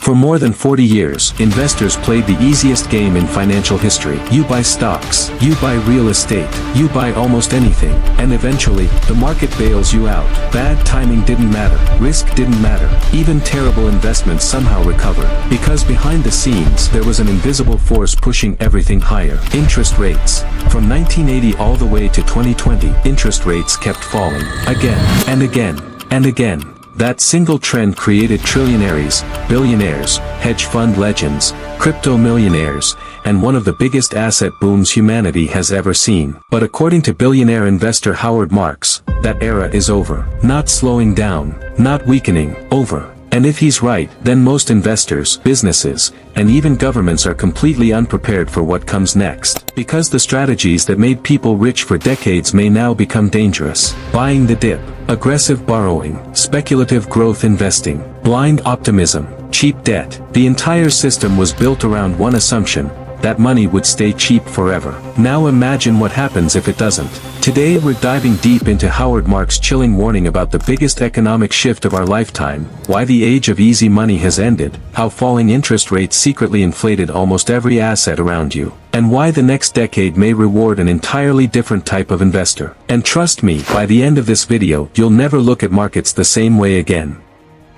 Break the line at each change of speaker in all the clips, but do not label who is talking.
For more than 40 years, investors played the easiest game in financial history. You buy stocks, you buy real estate, you buy almost anything, and eventually, the market bails you out. Bad timing didn't matter, risk didn't matter, even terrible investments somehow recovered. Because behind the scenes, there was an invisible force pushing everything higher. Interest rates. From 1980 all the way to 2020, interest rates kept falling. Again, and again, and again. That single trend created trillionaires, billionaires, hedge fund legends, crypto millionaires, and one of the biggest asset booms humanity has ever seen. But according to billionaire investor Howard Marks, that era is over. Not slowing down, not weakening, over. And if he's right, then most investors, businesses, and even governments are completely unprepared for what comes next. Because the strategies that made people rich for decades may now become dangerous. Buying the dip, aggressive borrowing, speculative growth investing, blind optimism, cheap debt. The entire system was built around one assumption: that money would stay cheap forever. Now imagine what happens if it doesn't. Today we're diving deep into Howard Marks' chilling warning about the biggest economic shift of our lifetime, why the age of easy money has ended, how falling interest rates secretly inflated almost every asset around you, and why the next decade may reward an entirely different type of investor. And trust me, by the end of this video, you'll never look at markets the same way again.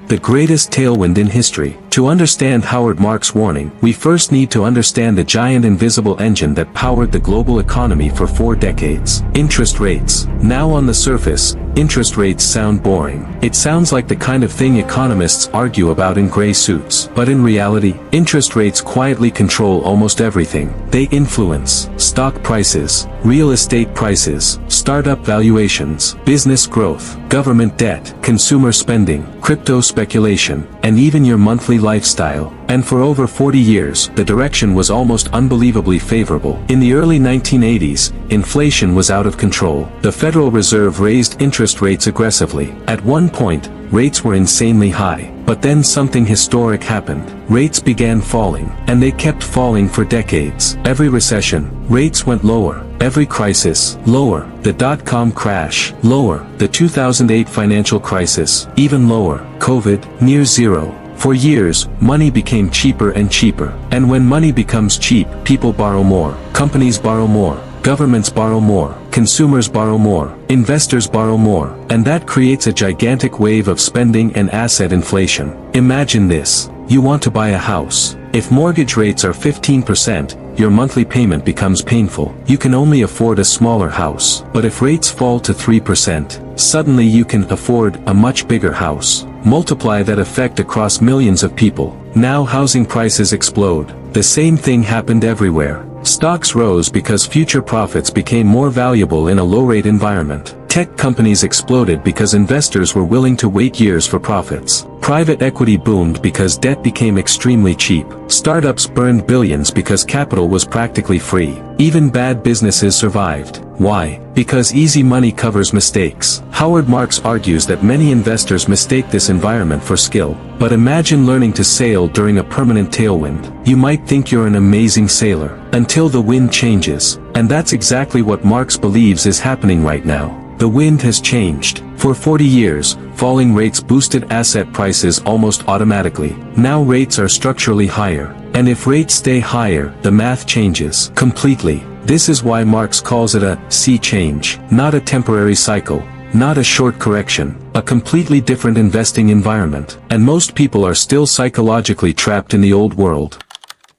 The greatest tailwind in history. To understand Howard Marks' warning, we first need to understand the giant invisible engine that powered the global economy for 4 decades. Interest rates. Now on the surface, interest rates sound boring. It sounds like the kind of thing economists argue about in gray suits. But in reality, interest rates quietly control almost everything. They influence stock prices, real estate prices, startup valuations, business growth, government debt, consumer spending, crypto speculation, and even your monthly lifestyle. And for over 40 years, the direction was almost unbelievably favorable. In the early 1980s, inflation was out of control. The Federal Reserve raised interest rates aggressively. At one point, rates were insanely high. But then something historic happened. Rates began falling, and they kept falling for decades. Every recession, rates went lower. Every crisis, lower. The dot-com crash, lower. The 2008 financial crisis, even lower. COVID, near zero. For years, money became cheaper and cheaper. And when money becomes cheap, people borrow more. Companies borrow more. Governments borrow more. Consumers borrow more. Investors borrow more. And that creates a gigantic wave of spending and asset inflation. Imagine this. You want to buy a house. If mortgage rates are 15%, your monthly payment becomes painful. You can only afford a smaller house. But if rates fall to 3%, suddenly you can afford a much bigger house. Multiply that effect across millions of people. Now housing prices explode. The same thing happened everywhere. Stocks rose because future profits became more valuable in a low-rate environment. Tech companies exploded because investors were willing to wait years for profits. Private equity boomed because debt became extremely cheap. Startups burned billions because capital was practically free. Even bad businesses survived. Why? Because easy money covers mistakes. Howard Marks argues that many investors mistake this environment for skill. But imagine learning to sail during a permanent tailwind. You might think you're an amazing sailor, until the wind changes. And that's exactly what Marks believes is happening right now. The wind has changed. For 40 years, falling rates boosted asset prices almost automatically. Now rates are structurally higher. And if rates stay higher, the math changes completely. This is why Marks calls it a sea change, not a temporary cycle, not a short correction, a completely different investing environment. And most people are still psychologically trapped in the old world.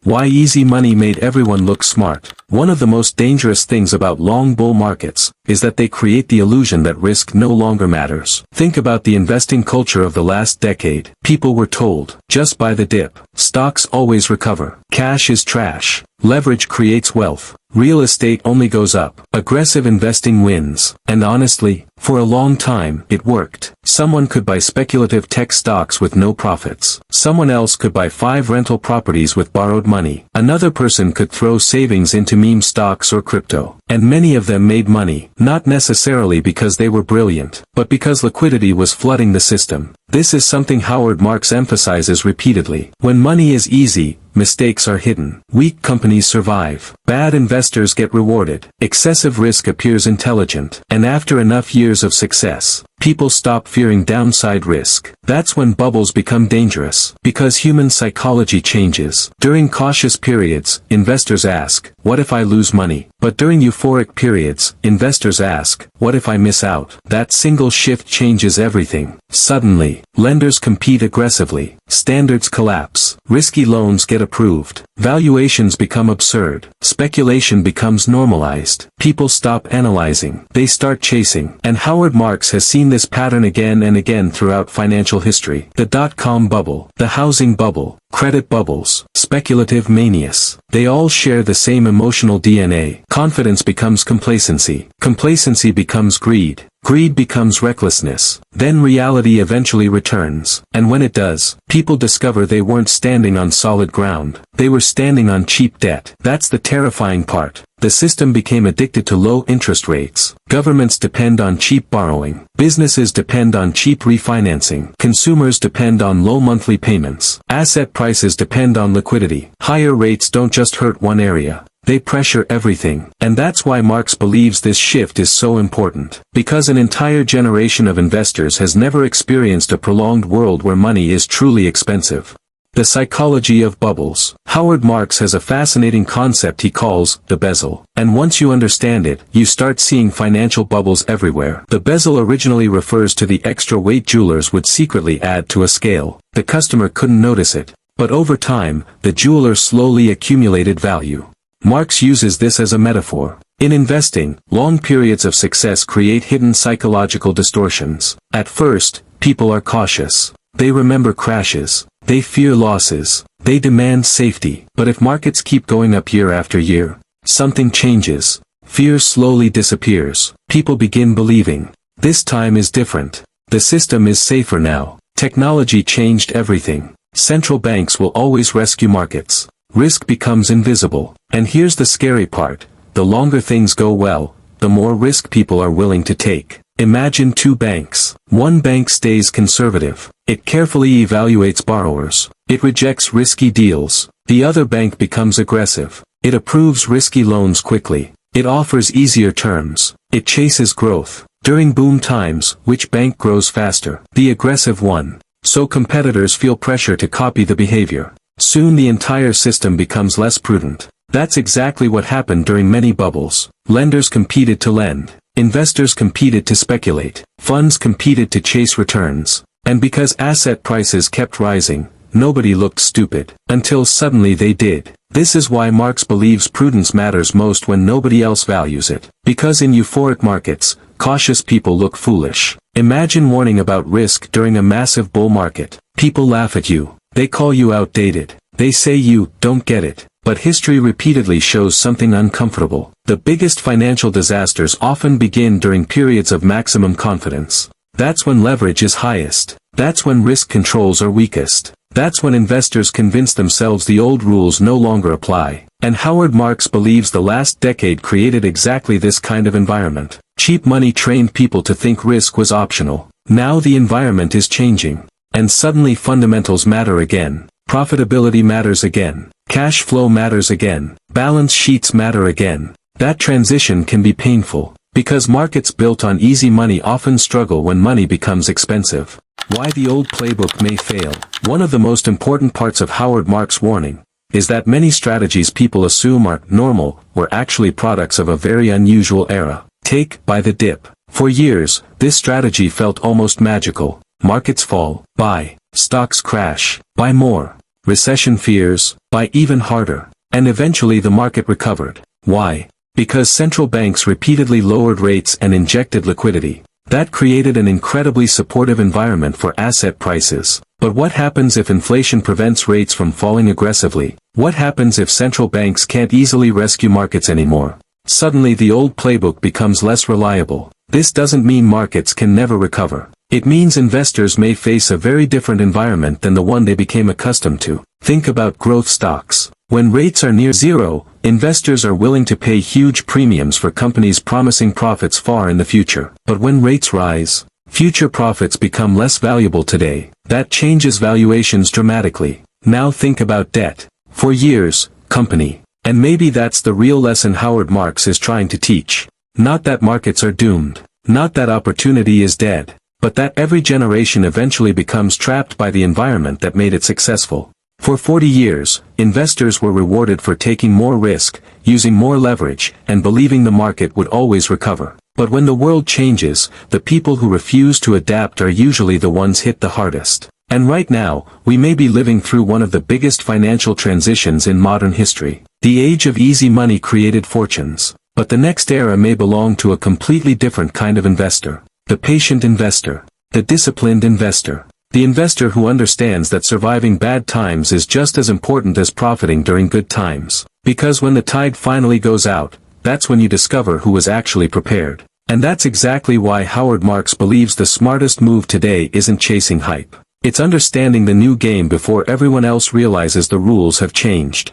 Why easy money made everyone look smart. One of the most dangerous things about long bull markets is that they create the illusion that risk no longer matters. Think about the investing culture of the last decade. People were told, just buy the dip. Stocks always recover. Cash is trash. Leverage creates wealth. Real estate only goes up. Aggressive investing wins. And honestly, for a long time, it worked. Someone could buy speculative tech stocks with no profits. Someone else could buy 5 rental properties with borrowed money. Another person could throw savings into meme stocks or crypto. And many of them made money, not necessarily because they were brilliant, but because liquidity was flooding the system. This is something Howard Marks emphasizes repeatedly. When money is easy, mistakes are hidden. Weak companies survive. Bad investors get rewarded. Excessive risk appears intelligent. And after enough years of success, people stop fearing downside risk. That's when bubbles become dangerous. Because human psychology changes. During cautious periods, investors ask, what if I lose money? But during euphoric periods, investors ask, what if I miss out? That single shift changes everything. Suddenly, lenders compete aggressively. Standards collapse. Risky loans get approved. Valuations become absurd. Speculation becomes normalized. People stop analyzing. They start chasing. And Howard Marks has seen this pattern again and again throughout financial history. The dot-com bubble, the housing bubble, credit bubbles, speculative manias. They all share the same emotional DNA. Confidence becomes complacency. Complacency becomes greed. Greed becomes recklessness. Then reality eventually returns. And when it does, people discover they weren't standing on solid ground. They were standing on cheap debt. That's the terrifying part. The system became addicted to low interest rates. Governments depend on cheap borrowing. Businesses depend on cheap refinancing. Consumers depend on low monthly payments. Asset prices depend on liquidity. Higher rates don't just hurt one area. They pressure everything. And that's why Marks believes this shift is so important. Because an entire generation of investors has never experienced a prolonged world where money is truly expensive. The psychology of bubbles. Howard Marks has a fascinating concept he calls the bezel. And once you understand it, you start seeing financial bubbles everywhere. The bezel originally refers to the extra weight jewelers would secretly add to a scale. The customer couldn't notice it. But over time, the jeweler slowly accumulated value. Marks uses this as a metaphor. In investing, long periods of success create hidden psychological distortions. At first, people are cautious. They remember crashes. They fear losses. They demand safety. But if markets keep going up year after year, something changes. Fear slowly disappears. People begin believing. This time is different. The system is safer now. Technology changed everything. Central banks will always rescue markets. Risk becomes invisible. And here's the scary part. The longer things go well, the more risk people are willing to take. Imagine two banks. One bank stays conservative. It carefully evaluates borrowers. It rejects risky deals. The other bank becomes aggressive. It approves risky loans quickly. It offers easier terms. It chases growth. During boom times, which bank grows faster? The aggressive one. So competitors feel pressure to copy the behavior. Soon the entire system becomes less prudent. That's exactly what happened during many bubbles. Lenders competed to lend. Investors competed to speculate. Funds competed to chase returns. And because asset prices kept rising, nobody looked stupid. Until suddenly they did. This is why Marks believes prudence matters most when nobody else values it. Because in euphoric markets, cautious people look foolish. Imagine warning about risk during a massive bull market. People laugh at you. They call you outdated. They say you don't get it. But history repeatedly shows something uncomfortable. The biggest financial disasters often begin during periods of maximum confidence. That's when leverage is highest. That's when risk controls are weakest. That's when investors convince themselves the old rules no longer apply. And Howard Marks believes the last decade created exactly this kind of environment. Cheap money trained people to think risk was optional. Now the environment is changing. And suddenly fundamentals matter again. Profitability matters again. Cash flow matters again. Balance sheets matter again. That transition can be painful, because markets built on easy money often struggle when money becomes expensive. Why the old playbook may fail. One of the most important parts of Howard Marks' warning is that many strategies people assume are normal were actually products of a very unusual era. Take buy the dip. For years, this strategy felt almost magical. Markets fall, buy. Stocks crash, buy more. Recession fears, buy even harder. And eventually the market recovered. Why? Because central banks repeatedly lowered rates and injected liquidity. That created an incredibly supportive environment for asset prices. But what happens if inflation prevents rates from falling aggressively? What happens if central banks can't easily rescue markets anymore? Suddenly the old playbook becomes less reliable. This doesn't mean markets can never recover. It means investors may face a very different environment than the one they became accustomed to. Think about growth stocks. When rates are near zero, investors are willing to pay huge premiums for companies promising profits far in the future. But when rates rise, Future profits become less valuable today. That changes valuations dramatically. Now think about debt. For years, company. And maybe that's the real lesson Howard Marks is trying to teach. Not that markets are doomed. Not that opportunity is dead. But that every generation eventually becomes trapped by the environment that made it successful. For 40 years, investors were rewarded for taking more risk, using more leverage, and believing the market would always recover. But when the world changes, the people who refuse to adapt are usually the ones hit the hardest. And right now, we may be living through one of the biggest financial transitions in modern history. The age of easy money created fortunes. But the next era may belong to a completely different kind of investor. The patient investor. The disciplined investor. The investor who understands that surviving bad times is just as important as profiting during good times. Because when the tide finally goes out, that's when you discover who was actually prepared. And that's exactly why Howard Marks believes the smartest move today isn't chasing hype. It's understanding the new game before everyone else realizes the rules have changed.